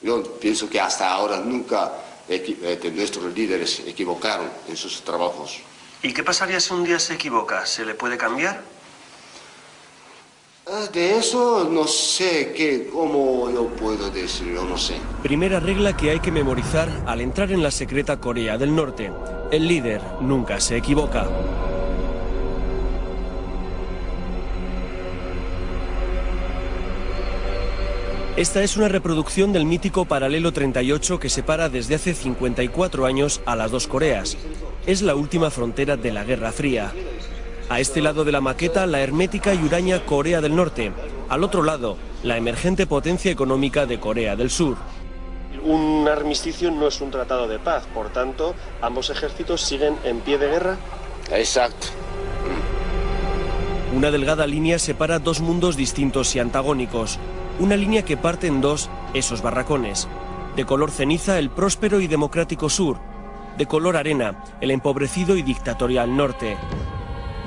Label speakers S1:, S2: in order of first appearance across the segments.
S1: Yo pienso que hasta ahora nunca nuestros líderes se equivocaron en sus trabajos.
S2: ¿Y qué pasaría si un día se equivoca? ¿Se le puede cambiar?
S1: De eso no sé cómo yo puedo decirlo, no sé.
S3: Primera regla que hay que memorizar al entrar en la secreta Corea del Norte. El líder nunca se equivoca. Esta es una reproducción del mítico paralelo 38 que separa desde hace 54 años a las dos Coreas. Es la última frontera de la Guerra Fría. A este lado de la maqueta, la hermética y huraña Corea del Norte. Al otro lado, la emergente potencia económica de Corea del Sur. Un armisticio no es un tratado de paz, por tanto, ambos ejércitos siguen en pie de guerra.
S1: Exacto.
S3: Una delgada línea separa dos mundos distintos y antagónicos. Una línea que parte en dos esos barracones. De color ceniza, el próspero y democrático sur. De color arena, el empobrecido y dictatorial norte.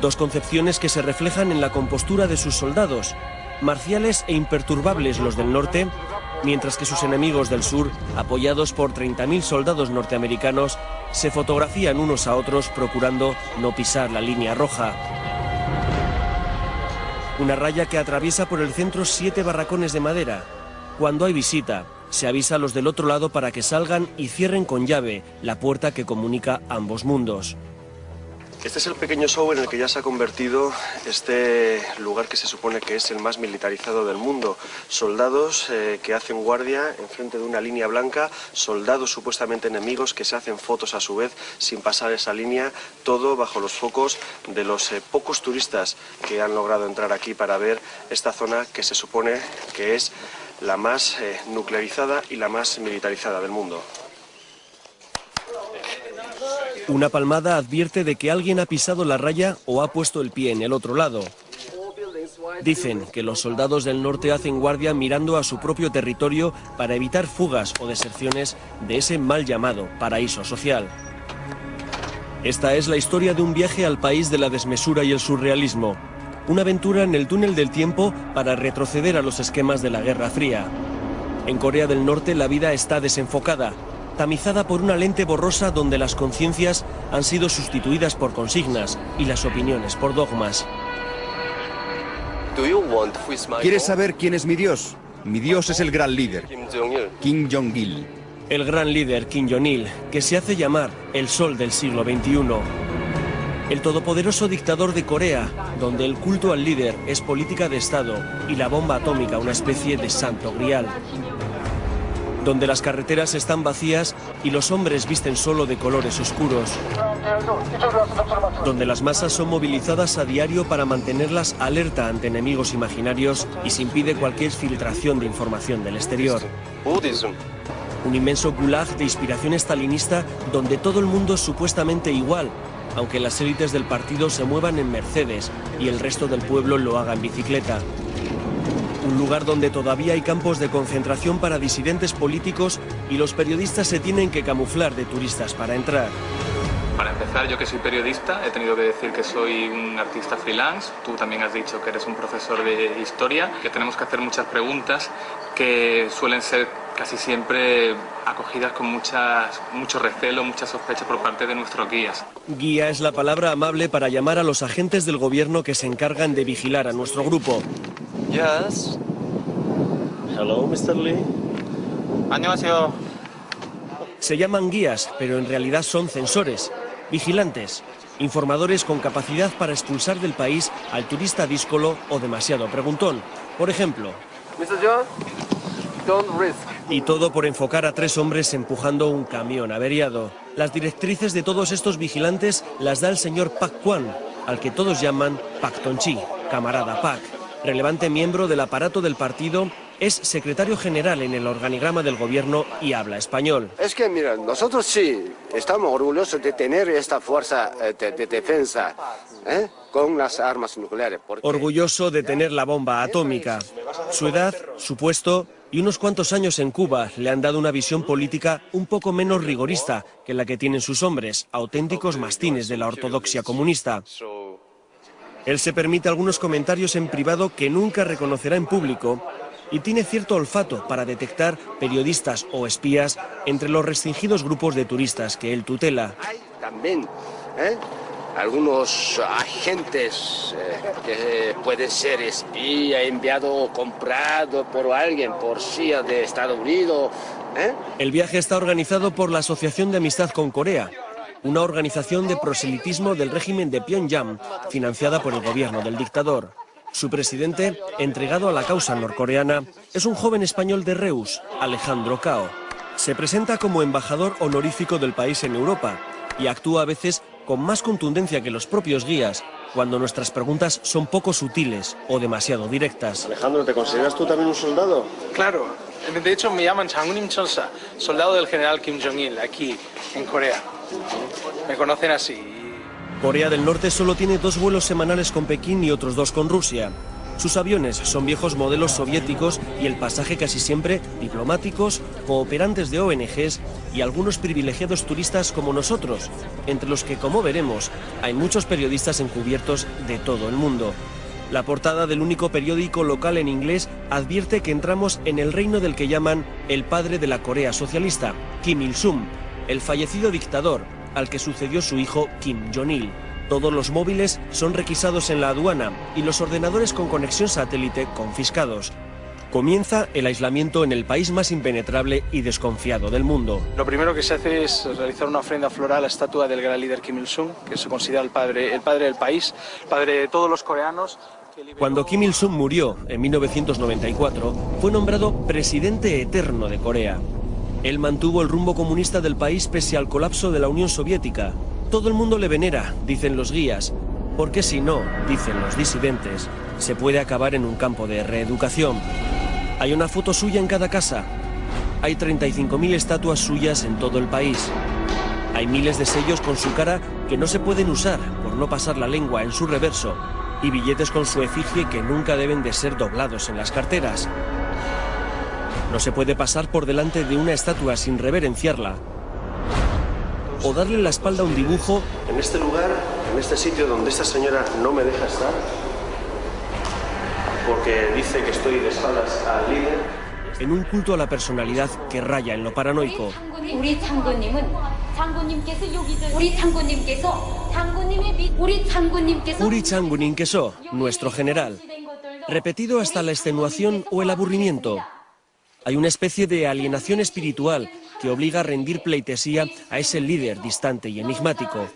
S3: Dos concepciones que se reflejan en la compostura de sus soldados, marciales e imperturbables los del norte, mientras que sus enemigos del sur, apoyados por 30.000 soldados norteamericanos, se fotografían unos a otros procurando no pisar la línea roja. Una raya que atraviesa por el centro 7 barracones de madera. Cuando hay visita, se avisa a los del otro lado para que salgan y cierren con llave la puerta que comunica ambos mundos. Este es el pequeño show en el que ya se ha convertido este lugar que se supone que es el más militarizado del mundo. Soldados que hacen guardia enfrente de una línea blanca, soldados supuestamente enemigos que se hacen fotos a su vez sin pasar esa línea, todo bajo los focos de los pocos turistas que han logrado entrar aquí para ver esta zona que se supone que es la más nuclearizada y la más militarizada del mundo. Una palmada advierte de que alguien ha pisado la raya o ha puesto el pie en el otro lado. Dicen que los soldados del norte hacen guardia mirando a su propio territorio para evitar fugas o deserciones de ese mal llamado paraíso social. Esta es la historia de un viaje al país de la desmesura y el surrealismo. Una aventura en el túnel del tiempo para retroceder a los esquemas de la Guerra Fría. En Corea del Norte la vida está desenfocada, tamizada por una lente borrosa donde las conciencias han sido sustituidas por consignas y las opiniones por dogmas.
S4: ¿Quieres saber quién es mi Dios? Mi Dios es el gran líder, Kim Jong-il.
S3: El gran líder Kim Jong-il, que se hace llamar el sol del siglo XXI. El todopoderoso dictador de Corea, donde el culto al líder es política de Estado y la bomba atómica una especie de santo grial. Donde las carreteras están vacías y los hombres visten solo de colores oscuros. Donde las masas son movilizadas a diario para mantenerlas alerta ante enemigos imaginarios y se impide cualquier filtración de información del exterior. Un inmenso gulag de inspiración estalinista donde todo el mundo es supuestamente igual, aunque las élites del partido se muevan en Mercedes y el resto del pueblo lo haga en bicicleta. Un lugar donde todavía hay campos de concentración para disidentes políticos y los periodistas se tienen que camuflar de turistas para entrar.
S5: Para empezar, yo que soy periodista, he tenido que decir que soy un artista freelance. Tú también has dicho que eres un profesor de historia, que tenemos que hacer muchas preguntas que suelen ser casi siempre acogidas con mucho recelo, mucha sospecha por parte de nuestros guías.
S3: Guía es la palabra amable para llamar a los agentes del gobierno que se encargan de vigilar a nuestro grupo.
S5: Yes.
S3: Hello, Mr. Lee.
S5: 안녕하세요.
S3: Se llaman guías, pero en realidad son censores, vigilantes, informadores con capacidad para expulsar del país al turista díscolo o demasiado preguntón. Por ejemplo,
S6: Mr. John, don't risk.
S3: Y todo por enfocar a 3 hombres empujando un camión averiado. Las directrices de todos estos vigilantes las da el señor Pak Kwan, al que todos llaman Pak Ton-chi, camarada Pak. Relevante miembro del aparato del partido, es secretario general en el organigrama del gobierno y habla español.
S1: Es que, mira, nosotros sí estamos orgullosos de tener esta fuerza de defensa con las armas nucleares.
S3: Orgulloso de tener la bomba atómica. Su edad, su puesto y unos cuantos años en Cuba le han dado una visión política un poco menos rigorista que la que tienen sus hombres, auténticos mastines de la ortodoxia comunista. Él se permite algunos comentarios en privado que nunca reconocerá en público y tiene cierto olfato para detectar periodistas o espías entre los restringidos grupos de turistas que él tutela.
S1: Hay también algunos agentes que pueden ser espía, enviado o comprado por alguien, por CIA de Estados Unidos.
S3: El viaje está organizado por la Asociación de Amistad con Corea, una organización de proselitismo del régimen de Pyongyang, financiada por el gobierno del dictador. Su presidente, entregado a la causa norcoreana, es un joven español de Reus, Alejandro Cao. Se presenta como embajador honorífico del país en Europa y actúa a veces con más contundencia que los propios guías, cuando nuestras preguntas son poco sutiles o demasiado directas.
S2: Alejandro, ¿te consideras tú también un soldado?
S7: Claro, de hecho me llaman Changunim Chonsa, soldado del general Kim Jong-il, aquí en Corea. Me conocen así.
S3: Corea del Norte solo tiene 2 vuelos semanales con Pekín y otros 2 con Rusia. Sus aviones son viejos modelos soviéticos y el pasaje casi siempre diplomáticos, cooperantes de ONGs y algunos privilegiados turistas como nosotros, entre los que, como veremos, hay muchos periodistas encubiertos de todo el mundo. La portada del único periódico local en inglés advierte que entramos en el reino del que llaman el padre de la Corea socialista, Kim Il-sung, el fallecido dictador, al que sucedió su hijo Kim Jong-il. Todos los móviles son requisados en la aduana y los ordenadores con conexión satélite confiscados. Comienza el aislamiento en el país más impenetrable y desconfiado del mundo.
S7: Lo primero que se hace es realizar una ofrenda floral a la estatua del gran líder Kim Il-sung, que se considera el padre del país, el padre de todos los coreanos.
S3: Cuando Kim Il-sung murió en 1994, fue nombrado presidente eterno de Corea. Él mantuvo el rumbo comunista del país pese al colapso de la Unión Soviética. Todo el mundo le venera, dicen los guías, porque si no, dicen los disidentes, se puede acabar en un campo de reeducación. Hay una foto suya en cada casa. Hay 35.000 estatuas suyas en todo el país. Hay miles de sellos con su cara que no se pueden usar por no pasar la lengua en su reverso y billetes con su efigie que nunca deben de ser doblados en las carteras. No se puede pasar por delante de una estatua sin reverenciarla o darle la espalda a un dibujo.
S2: En este lugar, en este sitio donde esta señora no me deja estar, porque dice que estoy de espaldas al líder.
S3: En un culto a la personalidad que raya en lo paranoico. Uri Changunim Keso, nuestro general. Repetido hasta la extenuación o el aburrimiento. Hay una especie de alienación espiritual que obliga a rendir pleitesía a ese líder distante y enigmático.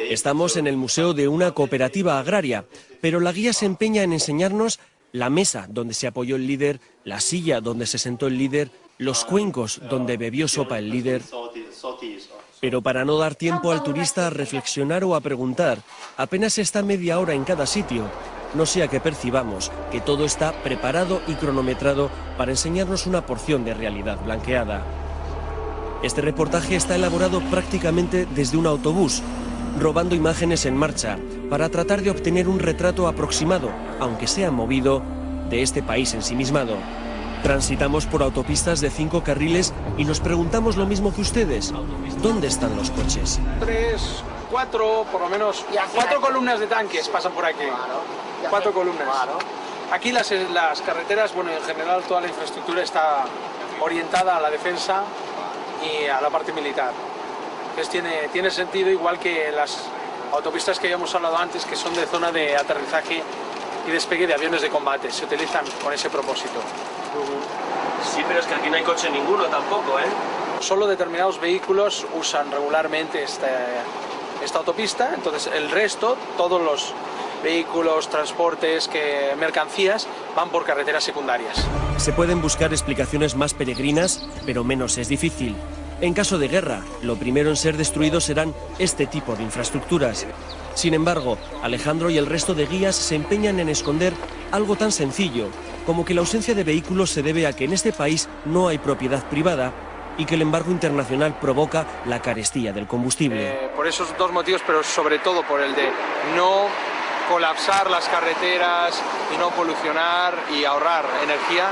S3: Estamos en el museo de una cooperativa agraria, pero la guía se empeña en enseñarnos la mesa donde se apoyó el líder, la silla donde se sentó el líder, los cuencos donde bebió sopa el líder. Pero para no dar tiempo al turista a reflexionar o a preguntar, apenas está media hora en cada sitio, no sea que percibamos que todo está preparado y cronometrado para enseñarnos una porción de realidad blanqueada. Este reportaje está elaborado prácticamente desde un autobús, robando imágenes en marcha, para tratar de obtener un retrato aproximado, aunque sea movido, de este país ensimismado. Transitamos por autopistas de 5 carriles y nos preguntamos lo mismo que ustedes. ¿Dónde están los coches?
S7: 3, 4, por lo menos, 4 columnas de tanques pasan por aquí. 4 columnas. Aquí las carreteras, bueno, en general toda la infraestructura está orientada a la defensa y a la parte militar. Entonces tiene sentido, igual que las autopistas que habíamos hablado antes, que son de zona de aterrizaje y despegue de aviones de combate. Se utilizan con ese propósito.
S2: Sí, pero es que aquí no hay coche ninguno tampoco, ¿eh?
S7: Solo determinados vehículos usan regularmente esta autopista, entonces el resto, todos los vehículos, transportes, mercancías, van por carreteras secundarias.
S3: Se pueden buscar explicaciones más peregrinas, pero menos es difícil. En caso de guerra, lo primero en ser destruidos serán este tipo de infraestructuras. Sin embargo, Alejandro y el resto de guías se empeñan en esconder algo tan sencillo como que la ausencia de vehículos se debe a que en este país no hay propiedad privada y que el embargo internacional provoca la carestía del combustible.
S7: Por esos 2 motivos, pero sobre todo por el de no colapsar las carreteras y no polucionar y ahorrar energía,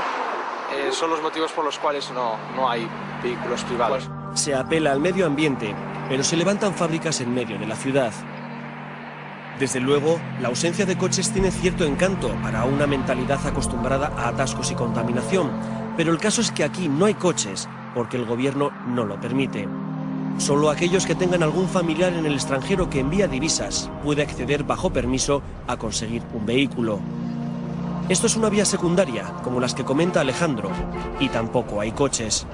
S7: son los motivos por los cuales no hay vehículos privados.
S3: Se apela al medio ambiente, pero se levantan fábricas en medio de la ciudad. Desde luego, la ausencia de coches tiene cierto encanto para una mentalidad acostumbrada a atascos y contaminación, pero el caso es que aquí no hay coches, porque el gobierno no lo permite. Solo aquellos que tengan algún familiar en el extranjero que envía divisas puede acceder bajo permiso a conseguir un vehículo. Esto es una vía secundaria, como las que comenta Alejandro, y tampoco hay coches.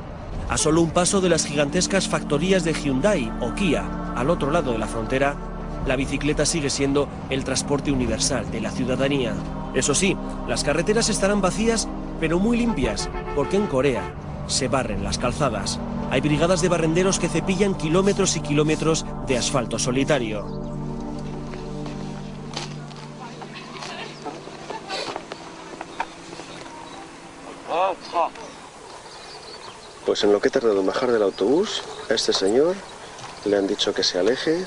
S3: A solo un paso de las gigantescas factorías de Hyundai o Kia, al otro lado de la frontera, la bicicleta sigue siendo el transporte universal de la ciudadanía. Eso sí, las carreteras estarán vacías, pero muy limpias, porque en Corea se barren las calzadas. Hay brigadas de barrenderos que cepillan kilómetros y kilómetros de asfalto solitario.
S2: Pues en lo que he tardado en bajar del autobús, a este señor le han dicho que se aleje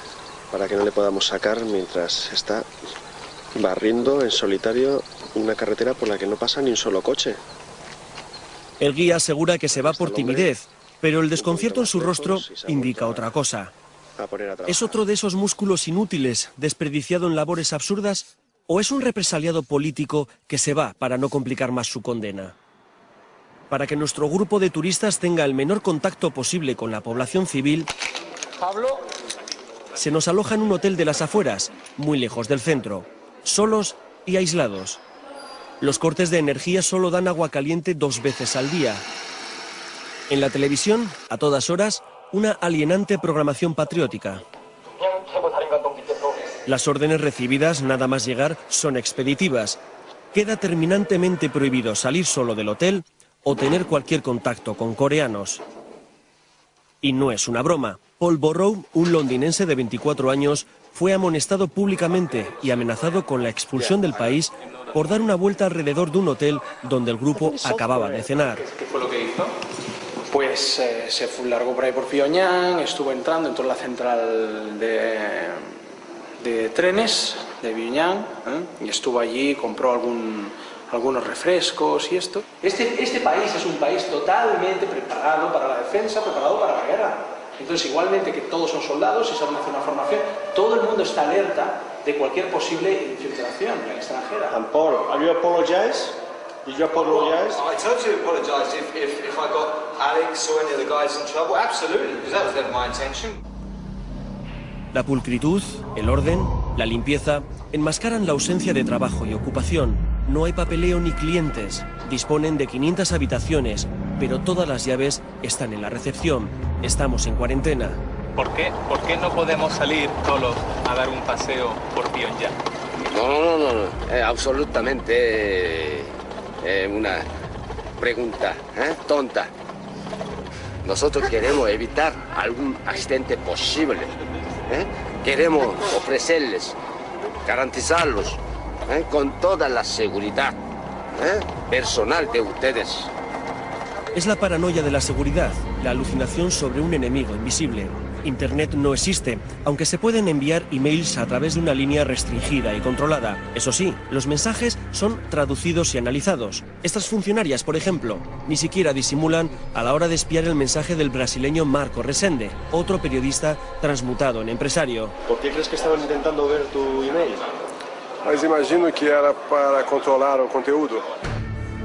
S2: para que no le podamos sacar mientras está barriendo en solitario una carretera por la que no pasa ni un solo coche.
S3: El guía asegura que se va por timidez, pero el desconcierto en su rostro indica otra cosa. ¿Es otro de esos músculos inútiles, desperdiciado en labores absurdas, o es un represaliado político que se va para no complicar más su condena? Para que nuestro grupo de turistas tenga el menor contacto posible con la población civil, se nos aloja en un hotel de las afueras, muy lejos del centro, solos y aislados. Los cortes de energía solo dan agua caliente 2 veces al día. En la televisión, a todas horas, una alienante programación patriótica. Las órdenes recibidas, nada más llegar, son expeditivas. Queda terminantemente prohibido salir solo del hotel o tener cualquier contacto con coreanos. Y no es una broma. Paul Borrow, un londinense de 24 años, fue amonestado públicamente y amenazado con la expulsión del país por dar una vuelta alrededor de un hotel donde el grupo acababa de cenar.
S5: ¿Qué fue lo que hizo?
S7: Pues se largó por ahí por Pyongyang, estuvo entrando en toda la central de trenes de Pyongyang, y estuvo allí, compró algunos refrescos y esto. Este país es un país totalmente preparado para la defensa, preparado para la guerra. Entonces, igualmente que todos son soldados y saben hacer una formación, todo el mundo está alerta de cualquier posible infiltración extranjera.
S2: And Paul, have you apologized? Did you apologize?
S8: I totally apologise if I got Alex or any of the guys in trouble. Absolutely, because that was never my intention.
S3: La pulcritud, el orden, la limpieza enmascaran la ausencia de trabajo y ocupación. No hay papeleo ni clientes. Disponen de 500 habitaciones, pero todas las llaves están en la recepción. Estamos en cuarentena.
S5: ¿Por qué no podemos salir solos a dar un paseo por Pyongyang?
S1: No, absolutamente una pregunta tonta. Nosotros queremos evitar algún accidente posible. Queremos ofrecerles, garantizarlos con toda la seguridad personal de ustedes.
S3: Es la paranoia de la seguridad, la alucinación sobre un enemigo invisible. Internet no existe, aunque se pueden enviar emails a través de una línea restringida y controlada. Eso sí, los mensajes son traducidos y analizados. Estas funcionarias, por ejemplo, ni siquiera disimulan a la hora de espiar el mensaje del brasileño Marco Resende, otro periodista transmutado en empresario.
S2: ¿Por qué crees que estaban intentando ver tu email?
S6: Mas imagino que era para controlar el conteúdo.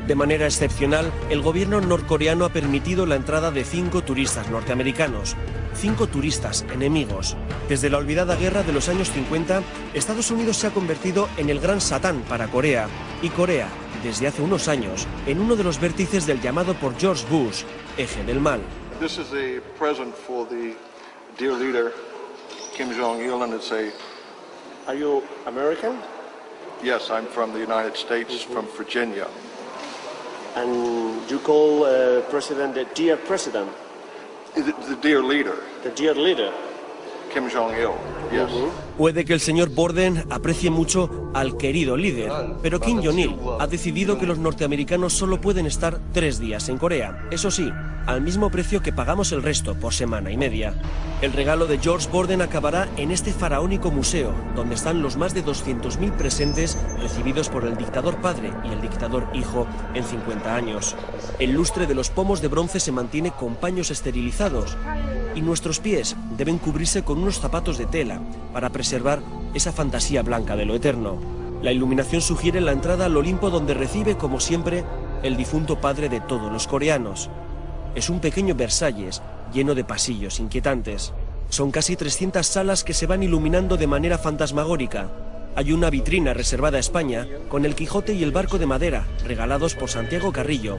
S3: De manera excepcional, el gobierno norcoreano ha permitido la entrada de 5 turistas norteamericanos. 5 turistas enemigos. Desde la olvidada guerra de los años 50, Estados Unidos se ha convertido en el gran Satán para Corea. Y Corea, desde hace unos años, en uno de los vértices del llamado por George Bush, eje del mal.
S9: This is a present for the dear leader, Kim Jong-il, and it's a...
S2: Are you American?
S9: Yes, I'm from the United States, from Virginia.
S2: And you call President the dear President?
S9: The dear leader.
S2: The dear leader.
S9: Kim Jong-il, yes.
S3: Puede que el señor Borden aprecie mucho al querido líder, pero Kim Jong-il ha decidido que los norteamericanos solo pueden estar 3 días en Corea. Eso sí, al mismo precio que pagamos el resto por semana y media. El regalo de George Borden acabará en este faraónico museo, donde están los más de 200.000 presentes recibidos por el dictador padre y el dictador hijo en 50 años. El lustre de los pomos de bronce se mantiene con paños esterilizados y nuestros pies deben cubrirse con unos zapatos de tela para preservar esa fantasía blanca de lo eterno. La iluminación sugiere la entrada al Olimpo, donde recibe, como siempre, el difunto padre de todos los coreanos. Es un pequeño Versalles lleno de pasillos inquietantes. Son casi 300 salas que se van iluminando de manera fantasmagórica. Hay una vitrina reservada a España con el Quijote y el barco de madera, regalados por Santiago Carrillo,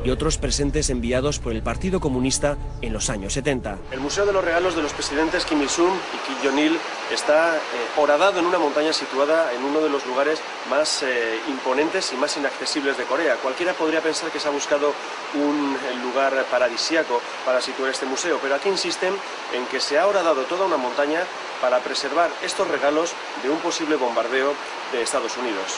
S3: y otros presentes enviados por el Partido Comunista en los años 70.
S2: El Museo de los Regalos de los Presidentes Kim Il-sung y Kim Jong-il está horadado en una montaña situada en uno de los lugares más imponentes y más inaccesibles de Corea. Cualquiera podría pensar que se ha buscado un lugar paradisíaco para situar este museo, pero aquí insisten en que se ha horadado toda una montaña para preservar estos regalos de un posible bombardeo de Estados Unidos.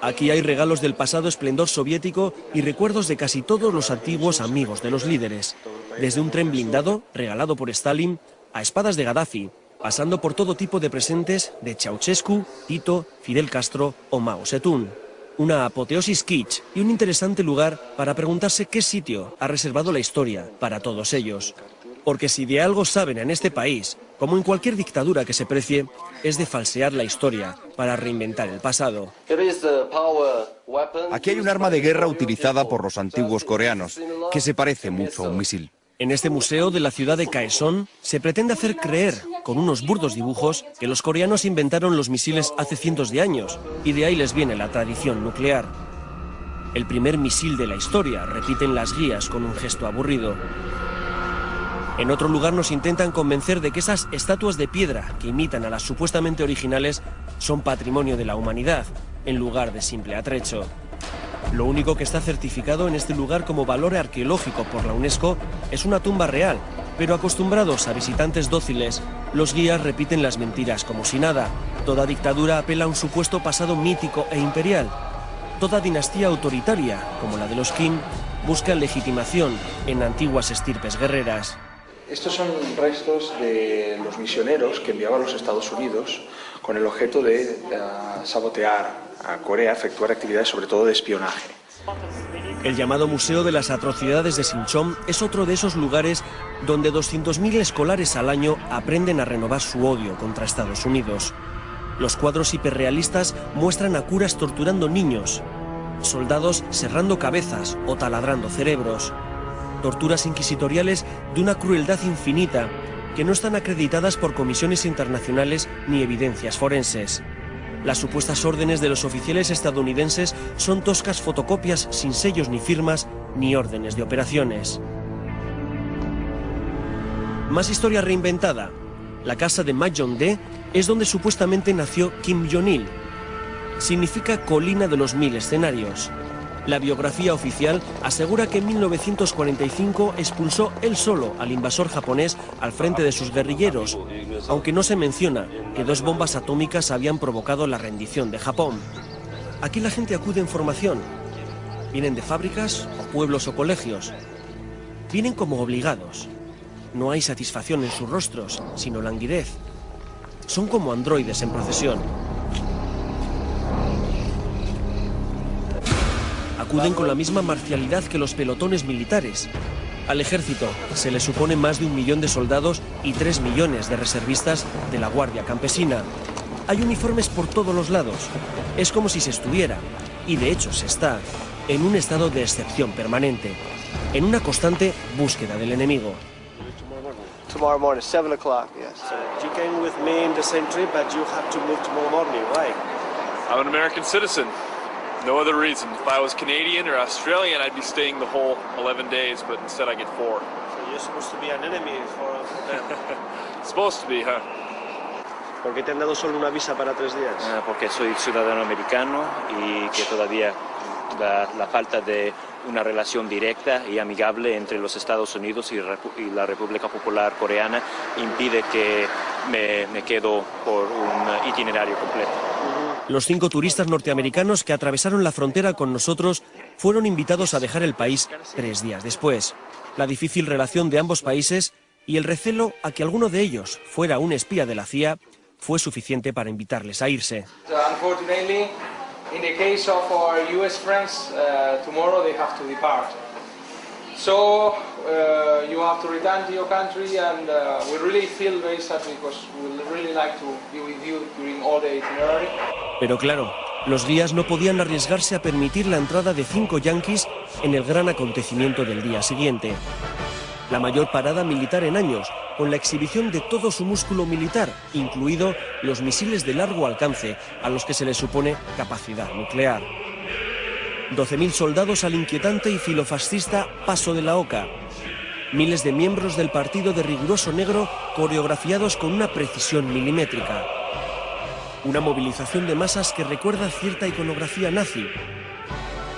S3: Aquí hay regalos del pasado esplendor soviético y recuerdos de casi todos los antiguos amigos de los líderes, desde un tren blindado regalado por Stalin a espadas de Gaddafi, pasando por todo tipo de presentes de Ceausescu, Tito, Fidel Castro o Mao Zedong. Una apoteosis kitsch y un interesante lugar para preguntarse qué sitio ha reservado la historia para todos ellos. Porque si de algo saben en este país, como en cualquier dictadura que se precie, es de falsear la historia para reinventar el pasado.
S4: Aquí hay un arma de guerra utilizada por los antiguos coreanos, que se parece mucho a un misil.
S3: En este museo de la ciudad de Kaesong se pretende hacer creer, con unos burdos dibujos, que los coreanos inventaron los misiles hace cientos de años, y de ahí les viene la tradición nuclear. El primer misil de la historia, repiten las guías con un gesto aburrido. En otro lugar nos intentan convencer de que esas estatuas de piedra que imitan a las supuestamente originales son patrimonio de la humanidad, en lugar de simple atrecho. Lo único que está certificado en este lugar como valor arqueológico por la UNESCO es una tumba real, pero acostumbrados a visitantes dóciles, los guías repiten las mentiras como si nada. Toda dictadura apela a un supuesto pasado mítico e imperial. Toda dinastía autoritaria, como la de los Kim, busca legitimación en antiguas estirpes guerreras.
S10: Estos son restos de los misioneros que enviaban a los Estados Unidos con el objeto de sabotear a Corea, efectuar actividades sobre todo de espionaje.
S3: El llamado Museo de las Atrocidades de Sinchon es otro de esos lugares donde 200.000 escolares al año aprenden a renovar su odio contra Estados Unidos. Los cuadros hiperrealistas muestran a curas torturando niños, soldados serrando cabezas o taladrando cerebros. Torturas inquisitoriales de una crueldad infinita que no están acreditadas por comisiones internacionales ni evidencias forenses. Las supuestas órdenes de los oficiales estadounidenses son toscas fotocopias sin sellos ni firmas ni órdenes de operaciones. Más historia reinventada. La casa de Majong-dae es donde supuestamente nació Kim Jong-il. Significa colina de los 1000 escenarios. La biografía oficial asegura que en 1945 expulsó él solo al invasor japonés al frente de sus guerrilleros, aunque no se menciona que 2 bombas atómicas habían provocado la rendición de Japón. Aquí la gente acude en formación. Vienen de fábricas o pueblos o colegios. Vienen como obligados. No hay satisfacción en sus rostros, sino languidez. Son como androides en procesión. Acuden con la misma marcialidad que los pelotones militares. Al ejército se le supone más de 1 millón de soldados y 3 millones de reservistas de la Guardia Campesina. Hay uniformes por todos los lados. Es como si se estuviera, y de hecho se está, en un estado de excepción permanente, en una constante búsqueda del enemigo.
S11: Tomorrow morning, 7 o'clock, yes.
S2: You came with me in the same trip, but you have to move tomorrow morning. Why?
S12: I'm an American citizen. No other reason. If I was Canadian or Australian, I'd be staying the whole 11 days, but instead I get 4.
S2: So you're supposed to be an enemy for them.
S12: Supposed to be, huh?
S2: ¿Por qué te han dado solo una visa para 3 días?
S13: Porque soy ciudadano americano y que todavía la falta de una relación directa y amigable entre los Estados Unidos y la República Popular Coreana impide que me quedo por un itinerario completo.
S3: Los 5 turistas norteamericanos que atravesaron la frontera con nosotros fueron invitados a dejar el país 3 días después. La difícil relación de ambos países y el recelo a que alguno de ellos fuera un espía de la CIA fue suficiente para invitarles a irse.
S7: Unfortunately, in the case of our US friends, tomorrow they have to depart. So you have to return to your country, and we really feel very sad because we really like to be with you during all the itinerary.
S3: Pero claro, los guías no podían arriesgarse a permitir la entrada de 5 yanquis en el gran acontecimiento del día siguiente. La mayor parada militar en años, con la exhibición de todo su músculo militar, incluido los misiles de largo alcance, a los que se les supone capacidad nuclear. 12.000 soldados al inquietante y filofascista Paso de la Oca. Miles de miembros del partido de riguroso negro coreografiados con una precisión milimétrica. Una movilización de masas que recuerda cierta iconografía nazi.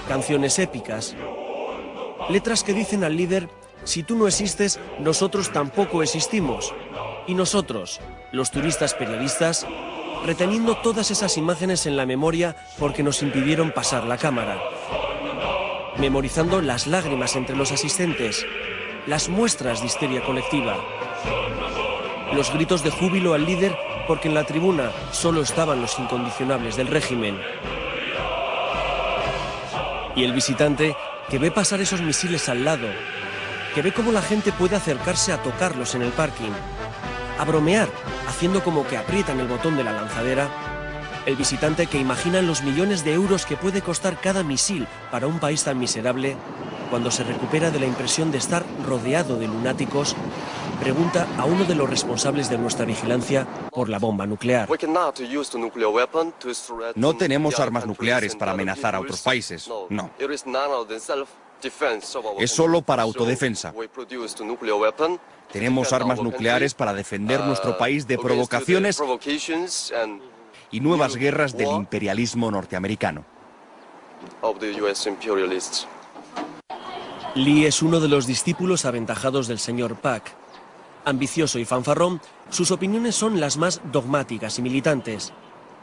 S3: Canciones épicas. Letras que dicen al líder: si tú no existes, nosotros tampoco existimos. Y nosotros, los turistas periodistas, reteniendo todas esas imágenes en la memoria porque nos impidieron pasar la cámara. Memorizando las lágrimas entre los asistentes, las muestras de histeria colectiva, los gritos de júbilo al líder porque en la tribuna solo estaban los incondicionables del régimen. Y el visitante que ve pasar esos misiles al lado, que ve cómo la gente puede acercarse a tocarlos en el parking, a bromear, haciendo como que aprietan el botón de la lanzadera. El visitante que imagina los millones de euros que puede costar cada misil para un país tan miserable, cuando se recupera de la impresión de estar rodeado de lunáticos, pregunta a uno de los responsables de nuestra vigilancia por la bomba nuclear.
S4: No tenemos armas nucleares para amenazar a otros países, no. Es solo para autodefensa. Tenemos armas nucleares para defender nuestro país de provocaciones y nuevas guerras del imperialismo norteamericano.
S3: Lee es uno de los discípulos aventajados del señor Pak. Ambicioso y fanfarrón, sus opiniones son las más dogmáticas y militantes.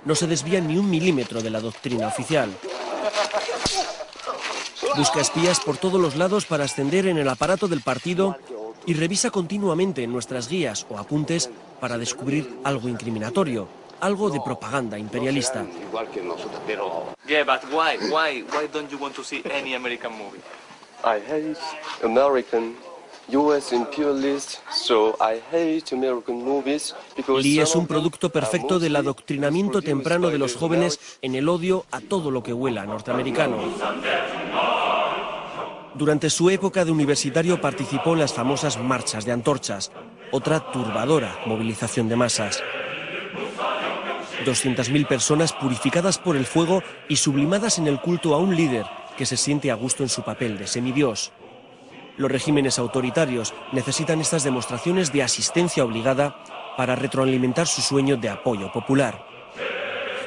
S3: No se desvía ni un milímetro de la doctrina oficial. Busca espías por todos los lados para ascender en el aparato del partido y revisa continuamente nuestras guías o apuntes para descubrir algo incriminatorio, algo de propaganda imperialista.
S5: Yeah, but why don't you want to see any American movie?
S2: I hate American US imperialists, so I hate American movies because
S3: Lee es un producto perfecto del adoctrinamiento temprano de los jóvenes en el odio a todo lo que huela norteamericano. Durante su época de universitario participó en las famosas marchas de antorchas, otra turbadora movilización de masas. 200.000 personas purificadas por el fuego y sublimadas en el culto a un líder que se siente a gusto en su papel de semidios. Los regímenes autoritarios necesitan estas demostraciones de asistencia obligada para retroalimentar su sueño de apoyo popular.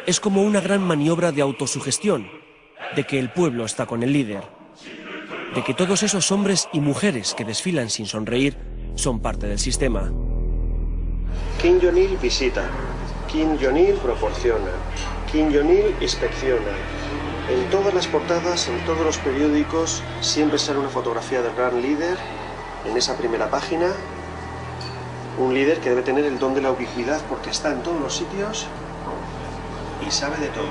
S3: Es como una gran maniobra de autosugestión, de que el pueblo está con el líder, de que todos esos hombres y mujeres que desfilan sin sonreír son parte del sistema.
S2: Kim Jong-il visita, Kim Jong-il proporciona, Kim Jong-il inspecciona. En todas las portadas, en todos los periódicos, siempre sale una fotografía del gran líder en esa primera página. Un líder que debe tener el don de la ubicuidad porque está en todos los sitios y sabe de todo.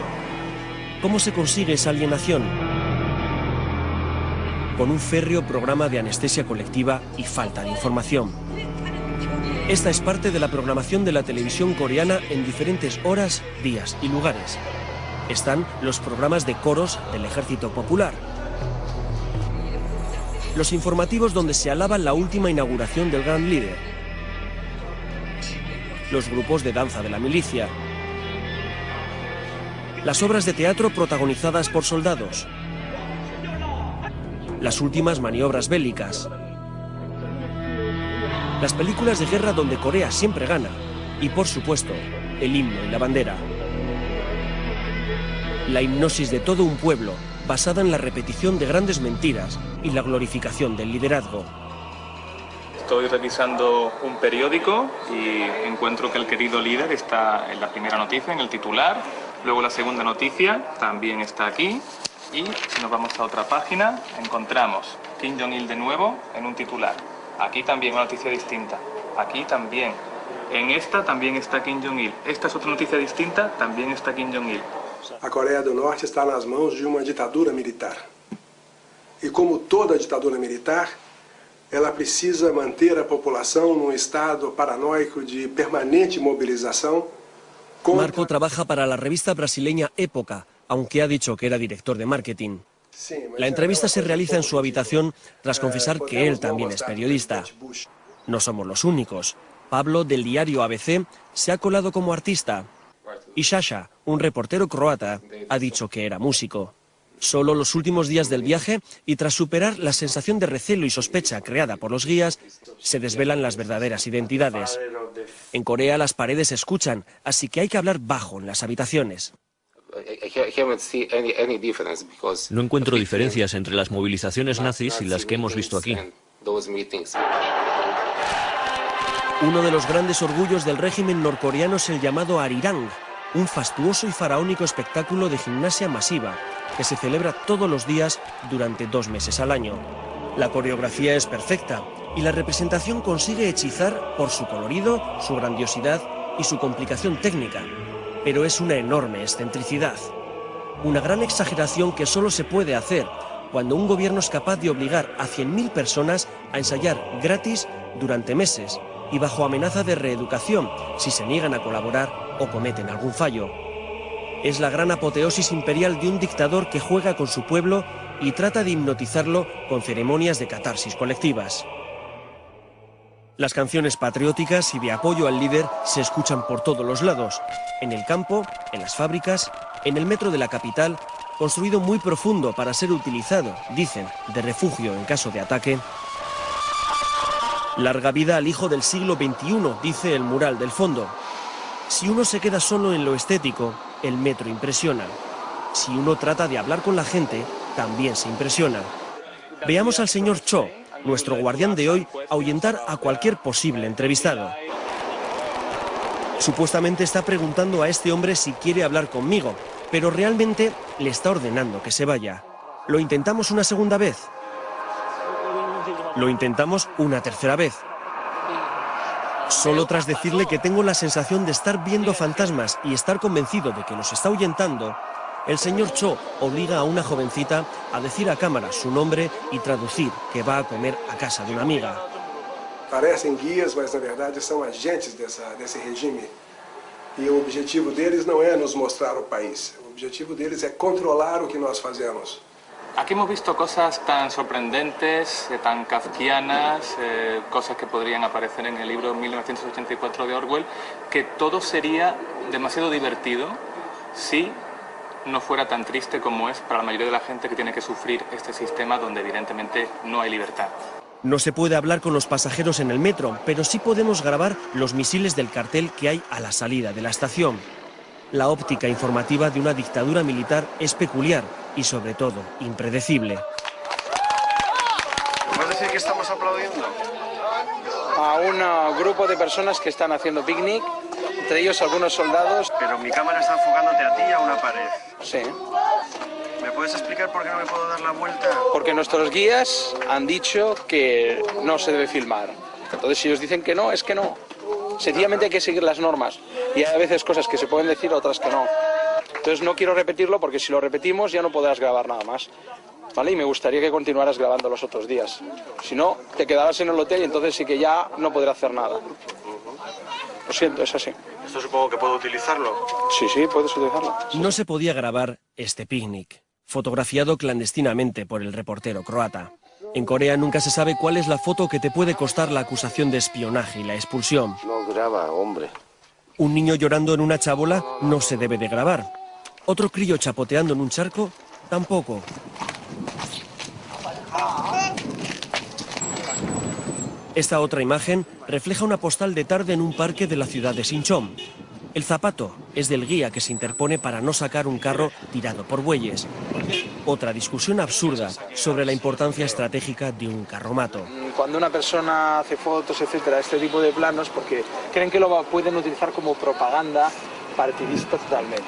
S3: ¿Cómo se consigue esa alienación? Con un férreo programa de anestesia colectiva y falta de información. Esta es parte de la programación de la televisión coreana en diferentes horas, días y lugares. Están los programas de coros del Ejército Popular. Los informativos donde se alaba la última inauguración del gran líder. Los grupos de danza de la milicia. Las obras de teatro protagonizadas por soldados. Las últimas maniobras bélicas. Las películas de guerra donde Corea siempre gana. Y por supuesto, el himno y la bandera. La hipnosis de todo un pueblo, basada en la repetición de grandes mentiras y la glorificación del liderazgo.
S5: Estoy revisando un periódico y encuentro que el querido líder está en la primera noticia, en el titular. Luego la segunda noticia también está aquí. Y si nos vamos a otra página, encontramos Kim Jong-il de nuevo en un titular. Aquí también una noticia distinta. Aquí también. En esta también está Kim Jong-il. Esta es otra noticia distinta, también está Kim Jong-il.
S6: A Coreia do Norte está nas mãos de uma ditadura militar. E como toda ditadura militar, ela precisa manter a população num estado paranoico de permanente mobilização.
S3: Marco trabaja para la revista brasileña Época, aunque ha dicho que era director de marketing. La entrevista se realiza en su habitación tras confesar que él también es periodista. No somos los únicos. Pablo, del diario ABC, se ha colado como artista. Y Sasha, un reportero croata, ha dicho que era músico. Solo los últimos días del viaje, y tras superar la sensación de recelo y sospecha creada por los guías, se desvelan las verdaderas identidades. En Corea las paredes se escuchan, así que hay que hablar bajo en las habitaciones.
S14: No encuentro diferencias entre las movilizaciones nazis y las que hemos visto aquí.
S3: Uno de los grandes orgullos del régimen norcoreano es el llamado Arirang, un fastuoso y faraónico espectáculo de gimnasia masiva que se celebra todos los días durante 2 meses al año. La coreografía es perfecta y la representación consigue hechizar por su colorido, su grandiosidad y su complicación técnica, pero es una enorme excentricidad. Una gran exageración que solo se puede hacer cuando un gobierno es capaz de obligar a 100.000 personas a ensayar gratis durante meses y bajo amenaza de reeducación si se niegan a colaborar o cometen algún fallo. Es la gran apoteosis imperial de un dictador que juega con su pueblo y trata de hipnotizarlo con ceremonias de catarsis colectivas. Las canciones patrióticas y de apoyo al líder se escuchan por todos los lados, en el campo, en las fábricas, en el metro de la capital, construido muy profundo para ser utilizado, dicen, de refugio en caso de ataque. Larga vida al hijo del siglo XXI, dice el mural del fondo. Si uno se queda solo en lo estético, el metro impresiona. Si uno trata de hablar con la gente, también se impresiona. Veamos al señor Cho, nuestro guardián de hoy, ahuyentar a cualquier posible entrevistado. Supuestamente está preguntando a este hombre si quiere hablar conmigo, pero realmente le está ordenando que se vaya. ¿Lo intentamos una segunda vez? Lo intentamos una tercera vez. Solo tras decirle que tengo la sensación de estar viendo fantasmas y estar convencido de que los está ahuyentando, el señor Cho obliga a una jovencita a decir a cámara su nombre y traducir que va a comer a casa de una amiga.
S6: Parecem guias, mas na verdade são agentes desse regime. E o objetivo deles não é nos mostrar o país. O objetivo deles é controlar o que nós fazemos.
S5: Aquí hemos visto cosas tan sorprendentes, tan kafkianas, cosas que podrían aparecer en el libro 1984 de Orwell, que todo sería demasiado divertido si no fuera tan triste como es para la mayoría de la gente que tiene que sufrir este sistema donde evidentemente no hay libertad.
S3: No se puede hablar con los pasajeros en el metro, pero sí podemos grabar los misiles del cartel que hay a la salida de la estación. La óptica informativa de una dictadura militar es peculiar y, sobre todo, impredecible.
S2: ¿Puedes decir que estamos aplaudiendo?
S7: A un grupo de personas que están haciendo picnic, entre ellos algunos soldados.
S2: Pero mi cámara está enfocándote a ti y a una pared.
S7: Sí.
S2: ¿Me puedes explicar por qué no me puedo dar la vuelta?
S7: Porque nuestros guías han dicho que no se debe filmar. Entonces, si ellos dicen que no, es que no. Sencillamente hay que seguir las normas. Y hay a veces cosas que se pueden decir, otras que no. Entonces no quiero repetirlo porque si lo repetimos ya no podrás grabar nada más. ¿Vale? Y me gustaría que continuaras grabando los otros días. Si no, te quedarás en el hotel y entonces sí que ya no podré hacer nada. Lo siento, es así.
S2: ¿Esto supongo que puedo utilizarlo?
S7: Sí, sí, puedes utilizarlo.
S3: No se podía grabar este picnic, fotografiado clandestinamente por el reportero croata. En Corea nunca se sabe cuál es la foto que te puede costar la acusación de espionaje y la expulsión.
S1: No graba, hombre.
S3: Un niño llorando en una chabola no se debe de grabar. Otro crío chapoteando en un charco, tampoco. Esta otra imagen refleja una postal de tarde en un parque de la ciudad de Sinchon. El zapato es del guía que se interpone para no sacar un carro tirado por bueyes. Otra discusión absurda sobre la importancia estratégica de un carromato.
S7: Cuando una persona hace fotos, etcétera, este tipo de planos, porque creen que lo pueden utilizar como propaganda partidista totalmente.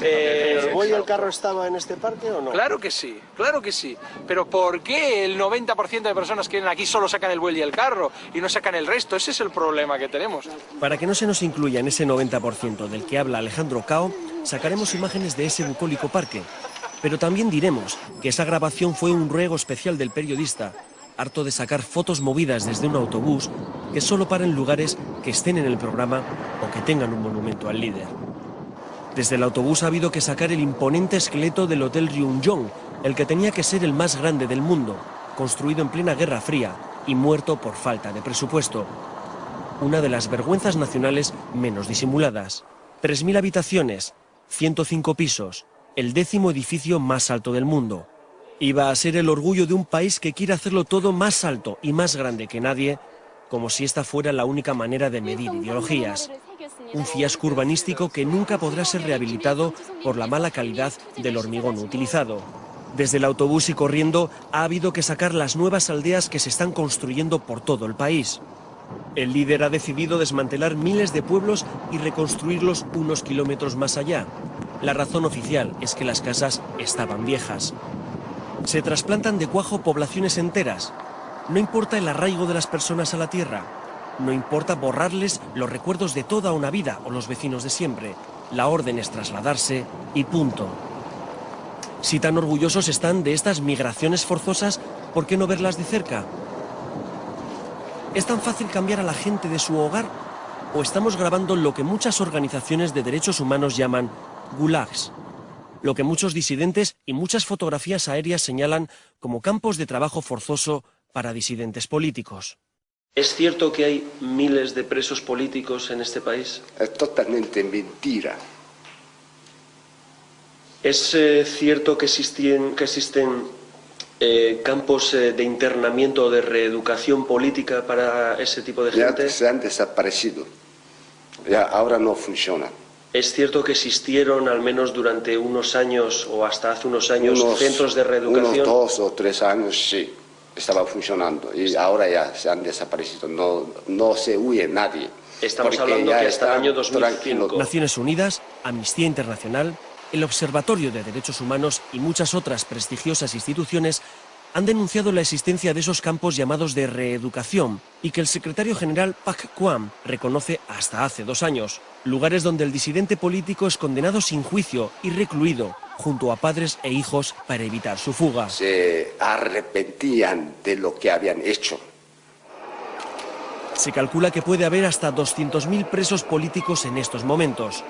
S2: ¿El buey y el carro estaba en este parque o no?
S7: Claro que sí, claro que sí. Pero ¿por qué el 90% de personas que vienen aquí solo sacan el buey y el carro y no sacan el resto? Ese es el problema que tenemos.
S3: Para que no se nos incluya en ese 90% del que habla Alejandro Cao, sacaremos imágenes de ese bucólico parque. Pero también diremos que esa grabación fue un ruego especial del periodista harto de sacar fotos movidas desde un autobús que solo para en lugares que estén en el programa o que tengan un monumento al líder. Desde el autobús ha habido que sacar el imponente esqueleto del Hotel Ryungyong, el que tenía que ser el más grande del mundo, construido en plena Guerra Fría y muerto por falta de presupuesto. Una de las vergüenzas nacionales menos disimuladas. 3.000 habitaciones, 105 pisos, el 10º edificio más alto del mundo. Iba a ser el orgullo de un país que quiere hacerlo todo más alto y más grande que nadie, como si esta fuera la única manera de medir ideologías. Un fiasco urbanístico que nunca podrá ser rehabilitado por la mala calidad del hormigón utilizado. Desde el autobús y corriendo ha habido que sacar las nuevas aldeas que se están construyendo por todo el país. El líder ha decidido desmantelar miles de pueblos y reconstruirlos unos kilómetros más allá. La razón oficial es que las casas estaban viejas. Se trasplantan de cuajo poblaciones enteras. No importa el arraigo de las personas a la tierra. No importa borrarles los recuerdos de toda una vida o los vecinos de siempre. La orden es trasladarse y punto. Si tan orgullosos están de estas migraciones forzosas, ¿por qué no verlas de cerca? ¿Es tan fácil cambiar a la gente de su hogar? ¿O estamos grabando lo que muchas organizaciones de derechos humanos llaman gulags? Lo que muchos disidentes y muchas fotografías aéreas señalan como campos de trabajo forzoso para disidentes políticos.
S2: ¿Es cierto que hay miles de presos políticos en este país?
S15: Es totalmente mentira.
S2: ¿Es cierto que existen campos de internamiento o de reeducación política para ese tipo de gente?
S15: Ya se han desaparecido. Ya ahora no funciona.
S2: ¿Es cierto que existieron al menos durante unos años o hasta hace unos años centros de reeducación?
S15: Unos 2 o 3 años sí, estaba funcionando y ahora ya se han desaparecido, no se huye nadie.
S3: Estamos hablando que hasta el año 2005. Naciones Unidas, Amnistía Internacional, el Observatorio de Derechos Humanos y muchas otras prestigiosas instituciones han denunciado la existencia de esos campos llamados de reeducación y que el secretario general Pak Kwam reconoce hasta hace 2 años. Lugares donde el disidente político es condenado sin juicio y recluido junto a padres e hijos para evitar su fuga.
S15: Se arrepentían de lo que habían hecho.
S3: Se calcula que puede haber hasta 200.000 presos políticos en estos momentos.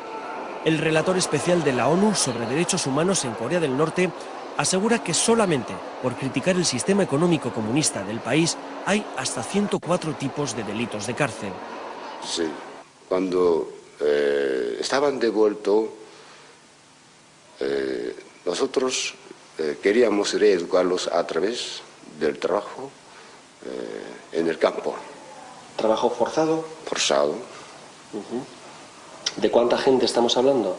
S3: El relator especial de la ONU sobre derechos humanos en Corea del Norte asegura que solamente por criticar el sistema económico comunista del país hay hasta 104 tipos de delitos de cárcel.
S15: Sí, cuando estaban devueltos, nosotros queríamos reeducarlos a través del trabajo en el campo.
S2: ¿Trabajo forzado?
S15: Forzado.
S2: ¿De cuánta gente estamos hablando?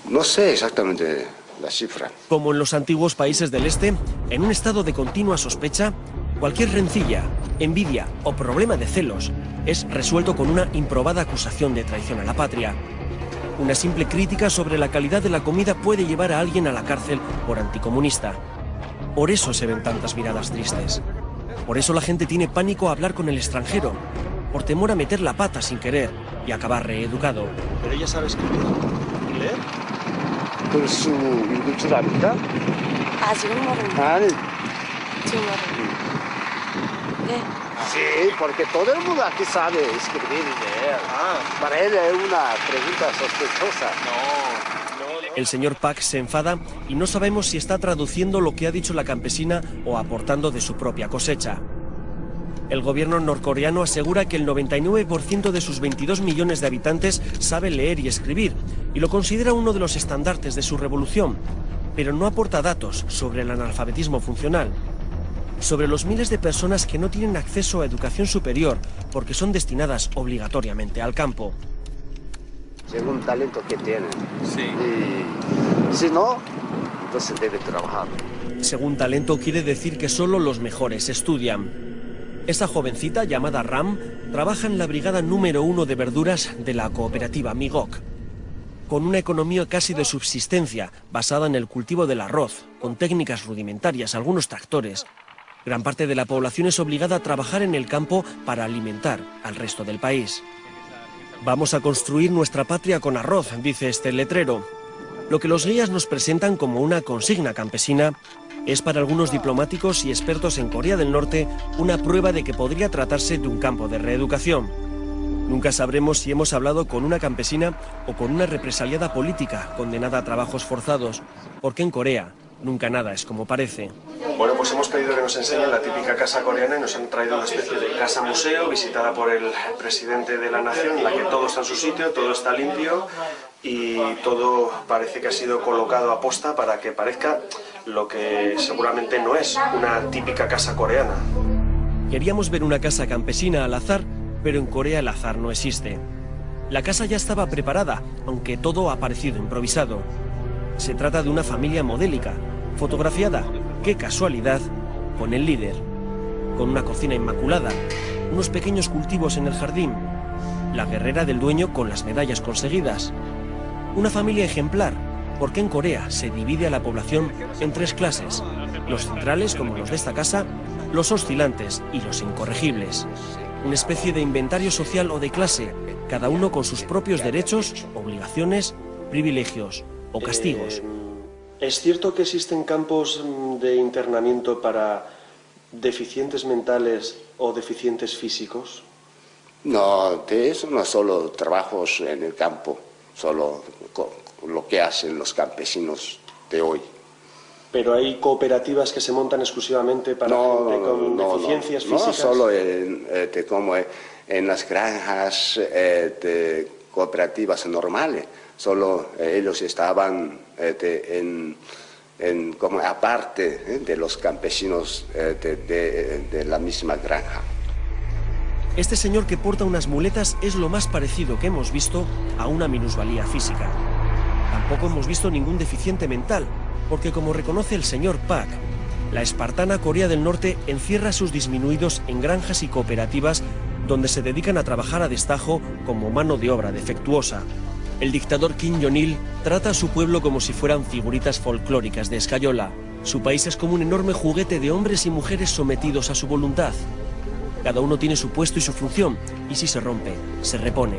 S15: No sé exactamente la cifra.
S3: Como en los antiguos países del este, en un estado de continua sospecha, cualquier rencilla, envidia o problema de celos es resuelto con una improbada acusación de traición a la patria. Una simple crítica sobre la calidad de la comida puede llevar a alguien a la cárcel por anticomunista. Por eso se ven tantas miradas tristes. Por eso la gente tiene pánico a hablar con el extranjero, por temor a meter la pata sin querer y acabar reeducado.
S2: ¿Pero ella sabe escribir y leer?
S11: 글수 읽을 줄 압니까?
S16: 아직은 모릅니다.
S11: 아니.
S16: 지금 모릅니다. 네.
S11: Sí, porque todo el mundo aquí sabe escribir y leer. Para él es una pregunta sospechosa.
S3: El señor Pak se enfada y no sabemos si está traduciendo lo que ha dicho la campesina o aportando de su propia cosecha. El gobierno norcoreano asegura que el 99% de sus 22 millones de habitantes sabe leer y escribir y lo considera uno de los estandartes de su revolución, pero no aporta datos sobre el analfabetismo funcional, sobre los miles de personas que no tienen acceso a educación superior porque son destinadas obligatoriamente al campo.
S11: Según el talento que tienen.
S5: Sí.
S11: Y si no, entonces debe trabajar.
S3: Según talento quiere decir que solo los mejores estudian. Esta jovencita, llamada Ram, trabaja en la brigada número 1 de verduras de la cooperativa Migok. Con una economía casi de subsistencia, basada en el cultivo del arroz, con técnicas rudimentarias, algunos tractores, gran parte de la población es obligada a trabajar en el campo para alimentar al resto del país. Vamos a construir nuestra patria con arroz, dice este letrero. Lo que los guías nos presentan como una consigna campesina Es para algunos diplomáticos y expertos en Corea del Norte una prueba de que podría tratarse de un campo de reeducación. Nunca sabremos si hemos hablado con una campesina o con una represaliada política condenada a trabajos forzados, porque en Corea nunca nada es como parece.
S2: Bueno, pues hemos pedido que nos enseñen la típica casa coreana y nos han traído una especie de casa museo visitada por el presidente de la nación, en la que todo está en su sitio, todo está limpio y todo parece que ha sido colocado a posta para que parezca lo que seguramente no es una típica casa coreana.
S3: Queríamos ver una casa campesina al azar, pero en Corea el azar no existe. La casa ya estaba preparada, aunque todo ha parecido improvisado. Se trata de una familia modélica, fotografiada, qué casualidad, con el líder. Con una cocina inmaculada, unos pequeños cultivos en el jardín, la guerrera del dueño con las medallas conseguidas. Una familia ejemplar, porque en Corea se divide a la población en 3 clases: los centrales, como los de esta casa, los oscilantes y los incorregibles. Una especie de inventario social o de clase, cada uno con sus propios derechos, obligaciones, privilegios o castigos.
S2: ¿Es cierto que existen campos de internamiento para deficientes mentales o deficientes físicos?
S15: No, de eso no solo trabajos en el campo, solo lo que hacen los campesinos de hoy.
S2: ¿Pero hay cooperativas que se montan exclusivamente para gente con deficiencias físicas?
S15: No, solo como en las granjas de cooperativas normales, solo ellos estaban como aparte de los campesinos de la misma granja.
S3: Este señor que porta unas muletas es lo más parecido que hemos visto a una minusvalía física. Tampoco hemos visto ningún deficiente mental, porque como reconoce el señor Park, la espartana Corea del Norte encierra a sus disminuidos en granjas y cooperativas donde se dedican a trabajar a destajo como mano de obra defectuosa. El dictador Kim Jong-il trata a su pueblo como si fueran figuritas folclóricas de escayola. Su país es como un enorme juguete de hombres y mujeres sometidos a su voluntad. Cada uno tiene su puesto y su función, y si se rompe, se repone.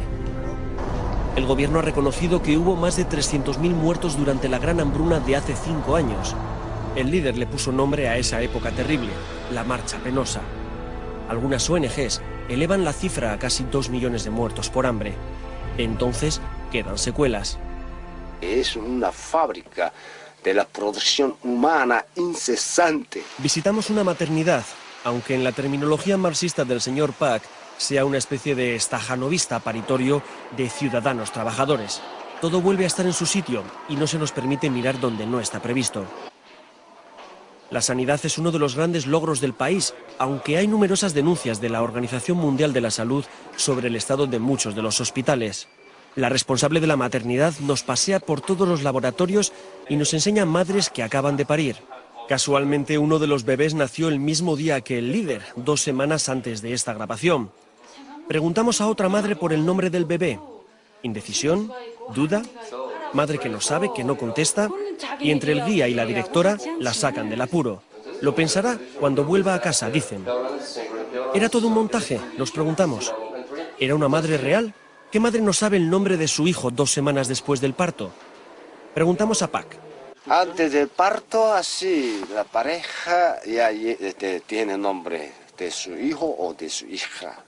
S3: El gobierno ha reconocido que hubo más de 300.000 muertos durante la gran hambruna de hace 5 años. El líder le puso nombre a esa época terrible, la Marcha Penosa. Algunas ONGs elevan la cifra a casi 2 millones de muertos por hambre. Entonces, quedan secuelas.
S15: Es una fábrica de la producción humana incesante.
S3: Visitamos una maternidad, aunque en la terminología marxista del señor Park sea una especie de stajanovista paritorio de ciudadanos trabajadores. Todo vuelve a estar en su sitio y no se nos permite mirar donde no está previsto. La sanidad es uno de los grandes logros del país, aunque hay numerosas denuncias de la Organización Mundial de la Salud sobre el estado de muchos de los hospitales. La responsable de la maternidad nos pasea por todos los laboratorios y nos enseña madres que acaban de parir. Casualmente, uno de los bebés nació el mismo día que el líder, 2 semanas antes de esta grabación. Preguntamos a otra madre por el nombre del bebé. Indecisión, duda, madre que no sabe, que no contesta, y entre el guía y la directora la sacan del apuro. Lo pensará cuando vuelva a casa, dicen. ¿Era todo un montaje?, nos preguntamos. ¿Era una madre real? ¿Qué madre no sabe el nombre de su hijo 2 semanas después del parto? Preguntamos a Pak.
S15: Antes del parto, así, la pareja ya tiene nombre de su hijo o de su hija.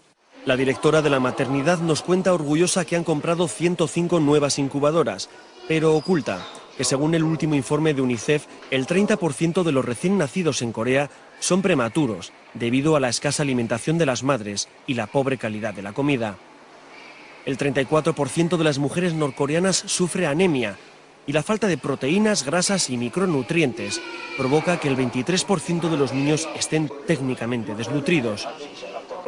S3: La directora de la maternidad nos cuenta orgullosa que han comprado 105 nuevas incubadoras, pero oculta que según el último informe de UNICEF, el 30% de los recién nacidos en Corea son prematuros debido a la escasa alimentación de las madres y la pobre calidad de la comida. El 34% de las mujeres norcoreanas sufre anemia y la falta de proteínas, grasas y micronutrientes provoca que el 23% de los niños estén técnicamente desnutridos.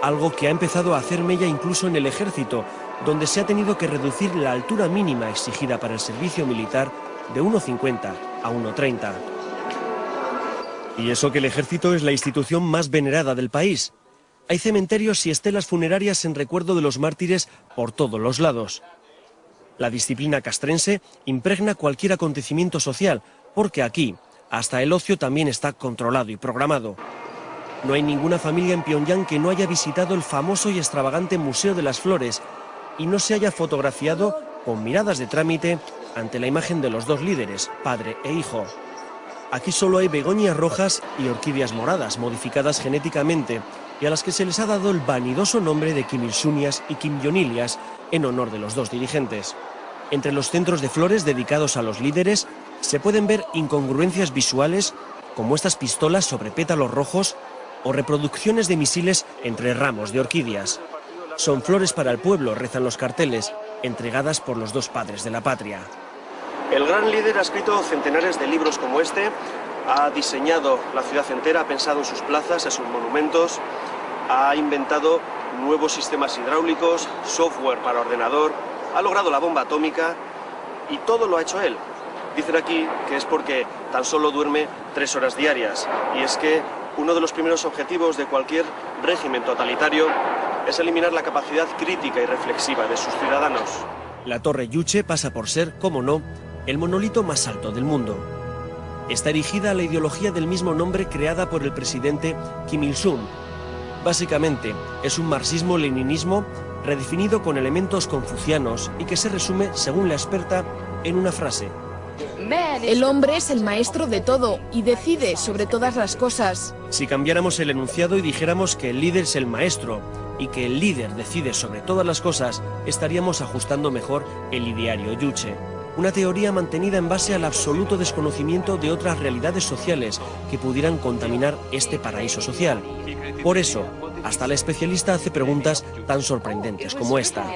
S3: Algo que ha empezado a hacer mella incluso en el ejército, donde se ha tenido que reducir la altura mínima exigida para el servicio militar de 1,50 a 1,30. Y eso que el ejército es la institución más venerada del país. Hay cementerios y estelas funerarias en recuerdo de los mártires por todos los lados. La disciplina castrense impregna cualquier acontecimiento social, porque aquí hasta el ocio también está controlado y programado. No hay ninguna familia en Pyongyang que no haya visitado el famoso y extravagante Museo de las Flores y no se haya fotografiado con miradas de trámite ante la imagen de los 2 líderes, padre e hijo. Aquí solo hay begonias rojas y orquídeas moradas, modificadas genéticamente, y a las que se les ha dado el vanidoso nombre de Kim Il-sunias y Kim Jong-ilias en honor de los dos dirigentes. Entre los centros de flores dedicados a los líderes se pueden ver incongruencias visuales como estas pistolas sobre pétalos rojos o reproducciones de misiles entre ramos de orquídeas. Son flores para el pueblo, rezan los carteles, entregadas por los dos padres de la patria.
S2: El gran líder ha escrito centenares de libros como este, ha diseñado la ciudad entera, ha pensado en sus plazas, en sus monumentos, ha inventado nuevos sistemas hidráulicos, software para ordenador, ha logrado la bomba atómica y todo lo ha hecho él. Dicen aquí que es porque tan solo duerme 3 horas diarias, y es que uno de los primeros objetivos de cualquier régimen totalitario es eliminar la capacidad crítica y reflexiva de sus ciudadanos.
S3: La Torre Juche pasa por ser, como no, el monolito más alto del mundo. Está erigida a la ideología del mismo nombre creada por el presidente Kim Il-sung. Básicamente, es un marxismo-leninismo redefinido con elementos confucianos y que se resume, según la experta, en una frase.
S17: El hombre es el maestro de todo y decide sobre todas las cosas.
S3: Si cambiáramos el enunciado y dijéramos que el líder es el maestro y que el líder decide sobre todas las cosas, estaríamos ajustando mejor el ideario Juche. Una teoría mantenida en base al absoluto desconocimiento de otras realidades sociales que pudieran contaminar este paraíso social. Por eso, hasta la especialista hace preguntas tan sorprendentes como esta.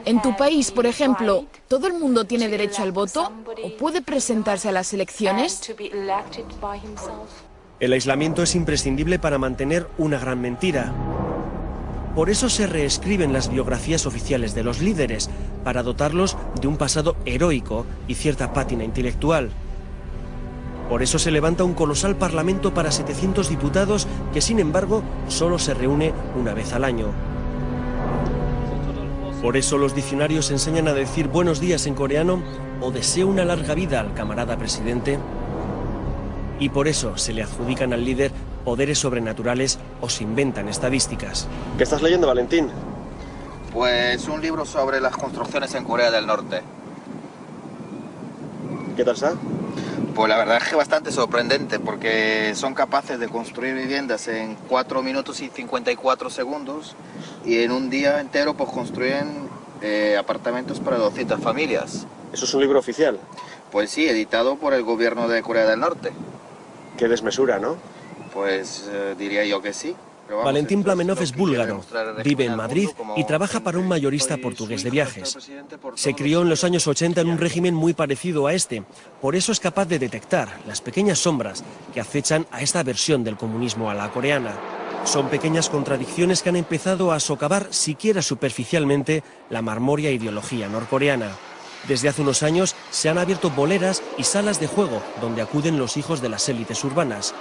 S17: En tu país, por ejemplo, ¿todo el mundo tiene derecho al voto o puede presentarse a las elecciones?
S3: El aislamiento es imprescindible para mantener una gran mentira. Por eso se reescriben las biografías oficiales de los líderes, para dotarlos de un pasado heroico y cierta pátina intelectual. Por eso se levanta un colosal parlamento para 700 diputados que, sin embargo, solo se reúne una vez al año. Por eso los diccionarios enseñan a decir buenos días en coreano o deseo una larga vida al camarada presidente. Y por eso se le adjudican al líder poderes sobrenaturales o se inventan estadísticas.
S2: ¿Qué estás leyendo, Valentín?
S18: Pues un libro sobre las construcciones en Corea del Norte.
S2: ¿Qué tal está?
S18: Pues la verdad es que bastante sorprendente, porque son capaces de construir viviendas en 4 minutos y 54 segundos y en un día entero pues construyen apartamentos para 200 familias.
S2: ¿Eso es un libro oficial?
S18: Pues sí, editado por el gobierno de Corea del Norte.
S2: Qué desmesura, ¿no?
S18: Pues diría yo que sí.
S3: Valentín Plamenov es búlgaro, vive en Madrid y trabaja para un mayorista portugués de viajes. Se crió en los años 80 en un régimen muy parecido a este, por eso es capaz de detectar las pequeñas sombras que acechan a esta versión del comunismo a la coreana. Son pequeñas contradicciones que han empezado a socavar siquiera superficialmente la marmórea ideología norcoreana. Desde hace unos años se han abierto boleras y salas de juego donde acuden los hijos de las élites urbanas.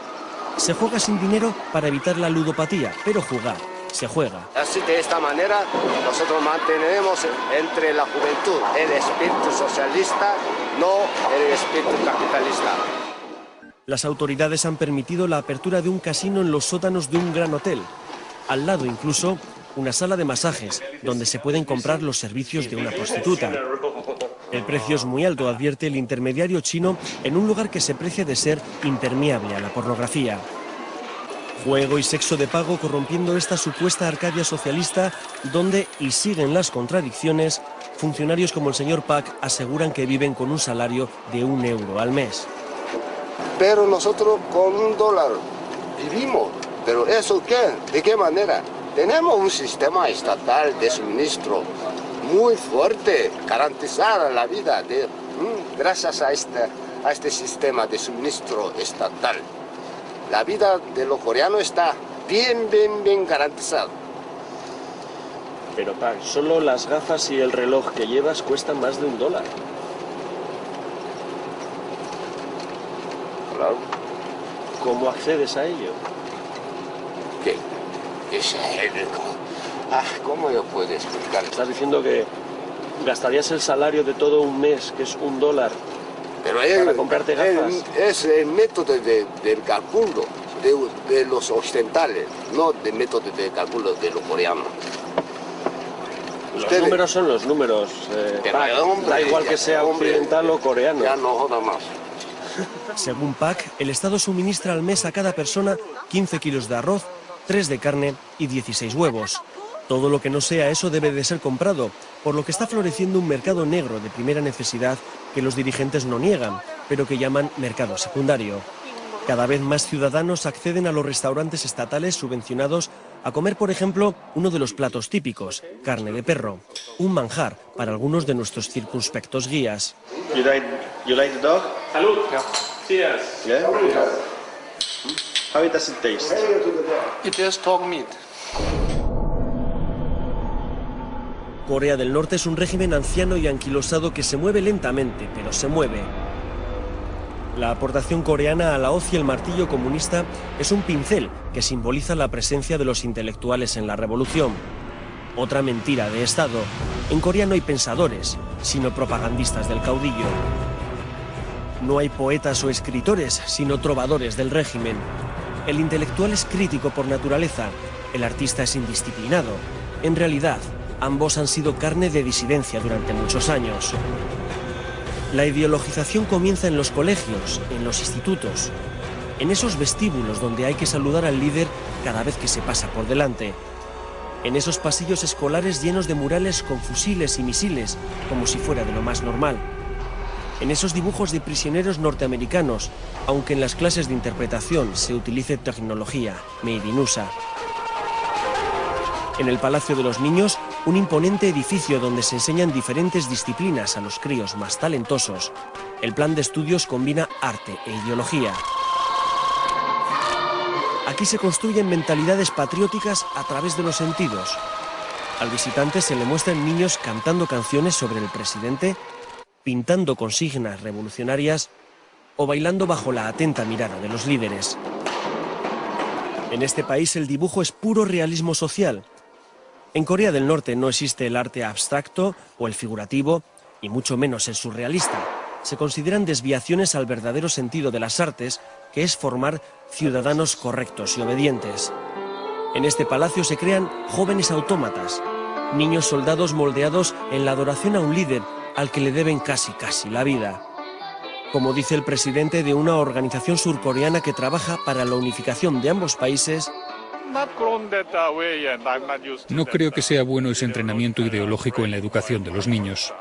S3: Se juega sin dinero para evitar la ludopatía, pero jugar se juega.
S11: Así, de esta manera, nosotros mantenemos entre la juventud el espíritu socialista, no el espíritu capitalista.
S3: Las autoridades han permitido la apertura de un casino en los sótanos de un gran hotel. Al lado incluso una sala de masajes, donde se pueden comprar los servicios de una prostituta. El precio es muy alto, advierte el intermediario chino, en un lugar que se precia de ser impermeable a la pornografía. Juego y sexo de pago corrompiendo esta supuesta Arcadia socialista, donde, y siguen las contradicciones, funcionarios como el señor Pak aseguran que viven con un salario de €1 al mes.
S15: Pero nosotros con $1 vivimos. ¿Pero eso qué? ¿De qué manera? Tenemos un sistema estatal de suministro muy fuerte, garantizar la vida gracias a este sistema de suministro estatal. La vida de los coreanos está bien garantizada.
S2: Pero Pak, solo las gafas y el reloj que llevas cuestan más de $1.
S15: Claro.
S2: ¿Cómo accedes a ello?
S15: ¿Qué? Es ¿cómo yo puedo explicar?
S2: Estás diciendo que gastarías el salario de todo un mes, que es $1,
S15: pero
S2: para comprarte gafas.
S15: Es el método del cálculo de los occidentales, no el método de cálculo de los coreanos.
S2: Los números son los números. Da igual que sea occidental o coreano.
S15: Ya no joda más.
S3: Según PAC, el Estado suministra al mes a cada persona 15 kilos de arroz, 3 de carne y 16 huevos. Todo lo que no sea eso debe de ser comprado, por lo que está floreciendo un mercado negro de primera necesidad que los dirigentes no niegan, pero que llaman mercado secundario. Cada vez más ciudadanos acceden a los restaurantes estatales subvencionados a comer, por ejemplo, uno de los platos típicos, carne de perro, un manjar para algunos de nuestros circunspectos guías.
S2: You like the dog?
S5: Salud. Cheers.
S2: Yeah? How does it taste?
S7: It is dog meat.
S3: Corea del Norte es un régimen anciano y anquilosado que se mueve lentamente, pero se mueve. La aportación coreana a la hoz y el martillo comunista es un pincel que simboliza la presencia de los intelectuales en la revolución. Otra mentira de Estado. En Corea no hay pensadores, sino propagandistas del caudillo. No hay poetas o escritores, sino trovadores del régimen. El intelectual es crítico por naturaleza, el artista es indisciplinado. En realidad, ambos han sido carne de disidencia durante muchos años. La ideologización comienza en los colegios, en los institutos, en esos vestíbulos donde hay que saludar al líder cada vez que se pasa por delante, en esos pasillos escolares llenos de murales con fusiles y misiles, como si fuera de lo más normal, en esos dibujos de prisioneros norteamericanos, aunque en las clases de interpretación se utilice tecnología made in USA. En el Palacio de los Niños, un imponente edificio donde se enseñan diferentes disciplinas a los críos más talentosos, el plan de estudios combina arte e ideología. Aquí se construyen mentalidades patrióticas a través de los sentidos. Al visitante se le muestran niños cantando canciones sobre el presidente, pintando consignas revolucionarias o bailando bajo la atenta mirada de los líderes. En este país el dibujo es puro realismo social. En Corea del Norte no existe el arte abstracto o el figurativo, y mucho menos el surrealista. Se consideran desviaciones al verdadero sentido de las artes, que es formar ciudadanos correctos y obedientes. En este palacio se crean jóvenes autómatas, niños soldados moldeados en la adoración a un líder al que le deben casi la vida. Como dice el presidente de una organización surcoreana que trabaja para la unificación de ambos países,
S19: no creo que sea bueno ese entrenamiento ideológico en la educación de los niños.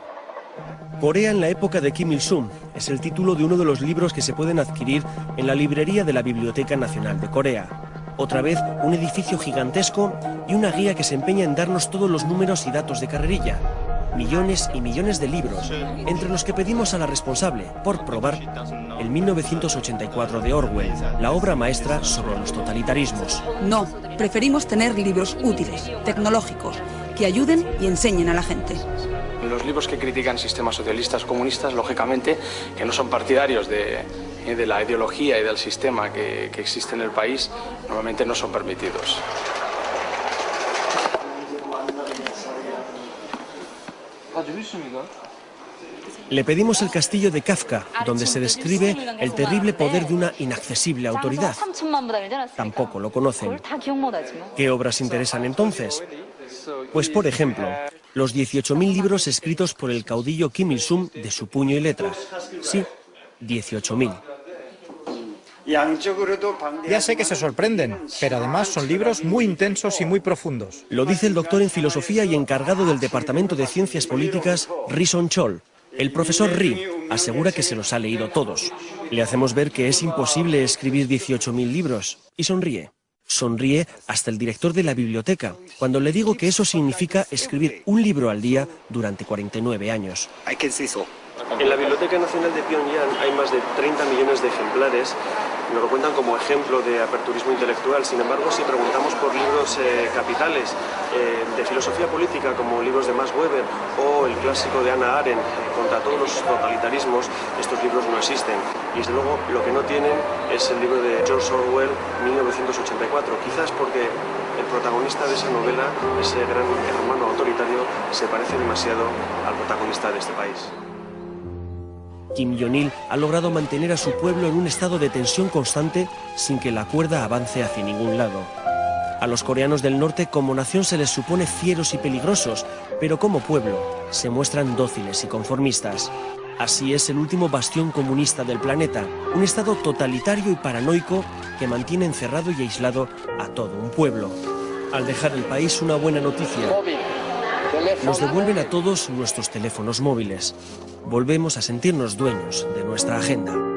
S3: Corea en la época de Kim Il-sung es el título de uno de los libros que se pueden adquirir en la librería de la Biblioteca Nacional de Corea. Otra vez, un edificio gigantesco y una guía que se empeña en darnos todos los números y datos de carrerilla. Millones y millones de libros, entre los que pedimos a la responsable, por probar, el 1984 de Orwell, la obra maestra sobre los totalitarismos.
S20: No, preferimos tener libros útiles, tecnológicos, que ayuden y enseñen a la gente.
S7: Los libros que critican sistemas socialistas comunistas, lógicamente, que no son partidarios de la ideología y del sistema que existe en el país, normalmente no son permitidos.
S3: Le pedimos el castillo de Kafka, donde se describe el terrible poder de una inaccesible autoridad. Tampoco lo conocen. ¿Qué obras interesan entonces? Pues, por ejemplo, los 18.000 libros escritos por el caudillo Kim Il-sung de su puño y letra. Sí, 18.000.
S21: Ya sé que se sorprenden, pero además son libros muy intensos y muy profundos.
S3: Lo dice el doctor en filosofía y encargado del Departamento de Ciencias Políticas, Ri Son-chol. El profesor Ri asegura que se los ha leído todos. Le hacemos ver que es imposible escribir 18.000 libros y sonríe. Sonríe hasta el director de la biblioteca, cuando le digo que eso significa escribir un libro al día durante 49 años.
S2: En la Biblioteca Nacional de Pyongyang hay más de 30 millones de ejemplares. Nos lo cuentan como ejemplo de aperturismo intelectual. Sin embargo, si preguntamos por libros capitales de filosofía política, como libros de Max Weber o el clásico de Hannah Arendt, contra todos los totalitarismos, estos libros no existen. Y desde luego lo que no tienen es el libro de George Orwell, 1984. Quizás porque el protagonista de esa novela, ese gran hermano autoritario, se parece demasiado al protagonista de este país.
S3: Kim Jong-il ha logrado mantener a su pueblo en un estado de tensión constante sin que la cuerda avance hacia ningún lado. A los coreanos del norte como nación se les supone fieros y peligrosos, pero como pueblo se muestran dóciles y conformistas. Así es el último bastión comunista del planeta, un estado totalitario y paranoico que mantiene encerrado y aislado a todo un pueblo. Al dejar el país, una buena noticia. Nos devuelven a todos nuestros teléfonos móviles. Volvemos a sentirnos dueños de nuestra agenda.